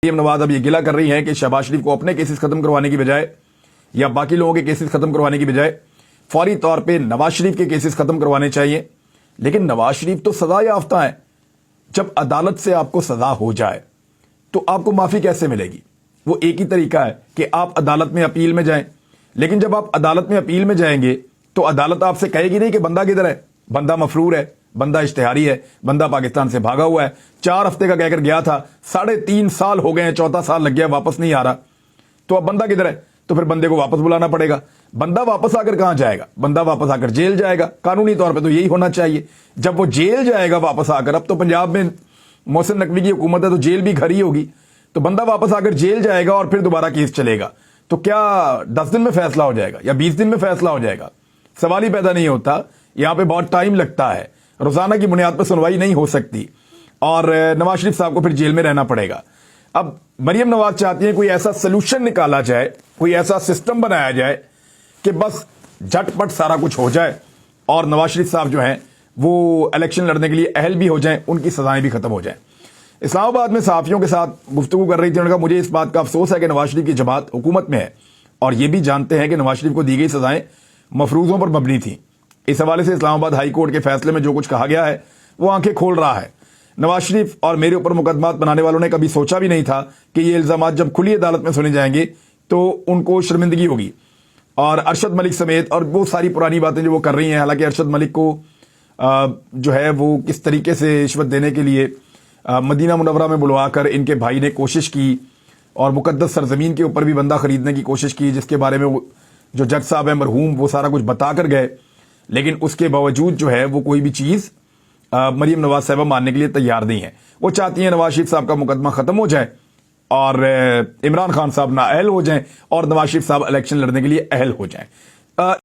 مریم نواز اب یہ گلہ کر رہی ہیں کہ شہباز شریف کو اپنے کیسز ختم کروانے کی بجائے یا باقی لوگوں کے کیسز ختم کروانے کی بجائے فوری طور پہ نواز شریف کے کیسز ختم کروانے چاہیے. لیکن نواز شریف تو سزا یافتہ ہیں. جب عدالت سے آپ کو سزا ہو جائے تو آپ کو معافی کیسے ملے گی؟ وہ ایک ہی طریقہ ہے کہ آپ عدالت میں اپیل میں جائیں. لیکن جب آپ عدالت میں اپیل میں جائیں گے تو عدالت آپ سے کہے گی نہیں کہ بندہ کدھر ہے، بندہ مفرور ہے، بندہ اشتہاری ہے، بندہ پاکستان سے بھاگا ہوا ہے، 4 ہفتے کا کہہ کر گیا تھا، 3.5 سال ہو گئے ہیں، 4تھا سال لگ گیا، واپس نہیں آ رہا، تو اب بندہ کدھر ہے؟ تو پھر بندے کو واپس بلانا پڑے گا. بندہ واپس آ کر کہاں جائے گا؟ بندہ واپس آ کر جیل جائے گا. قانونی طور پہ تو یہی ہونا چاہیے. جب وہ جیل جائے گا واپس آ کر، اب تو پنجاب میں محسن نقوی کی حکومت ہے تو جیل بھی گھر ہی ہوگی، تو بندہ واپس آ کر جیل جائے گا اور پھر دوبارہ کیس چلے گا. تو کیا 10 دن میں فیصلہ ہو جائے گا یا 20 دن میں فیصلہ ہو جائے گا؟ سوال ہی پیدا نہیں ہوتا. یہاں پہ بہت ٹائم لگتا ہے، روزانہ کی بنیاد پر سنوائی نہیں ہو سکتی اور نواز شریف صاحب کو پھر جیل میں رہنا پڑے گا. اب مریم نواز چاہتی ہیں کوئی ایسا سلوشن نکالا جائے، کوئی ایسا سسٹم بنایا جائے کہ بس جھٹ پٹ سارا کچھ ہو جائے اور نواز شریف صاحب جو ہیں وہ الیکشن لڑنے کے لیے اہل بھی ہو جائیں، ان کی سزائیں بھی ختم ہو جائیں. اسلام آباد میں صحافیوں کے ساتھ گفتگو کر رہی تھی، انہوں نے کہا مجھے اس بات کا افسوس ہے کہ نواز شریف کی جماعت حکومت میں ہے اور یہ بھی جانتے ہیں کہ نواز شریف کو دی گئی سزائیں مفروضوں پر مبنی تھیں. اس حوالے سے اسلام آباد ہائی کورٹ کے فیصلے میں جو کچھ کہا گیا ہے وہ آنکھیں کھول رہا ہے. نواز شریف اور میرے اوپر مقدمات بنانے والوں نے کبھی سوچا بھی نہیں تھا کہ یہ الزامات جب کھلی عدالت میں سنے جائیں گے تو ان کو شرمندگی ہوگی. اور ارشد ملک سمیت اور وہ ساری پرانی باتیں جو وہ کر رہی ہیں، حالانکہ ارشد ملک کو جو ہے وہ کس طریقے سے رشوت دینے کے لیے مدینہ منورہ میں بلوا کر ان کے بھائی نے کوشش کی اور مقدس سرزمین کے اوپر بھی بندہ خریدنے کی کوشش کی، جس کے بارے میں وہ جو جج صاحب ہیں مرحوم وہ سارا کچھ بتا کر گئے. لیکن اس کے باوجود جو ہے وہ کوئی بھی چیز مریم نواز صاحبہ ماننے کے لیے تیار نہیں ہے. وہ چاہتی ہیں نواز شریف صاحب کا مقدمہ ختم ہو جائے اور عمران خان صاحب نااہل ہو جائیں اور نواز شریف صاحب الیکشن لڑنے کے لیے اہل ہو جائیں.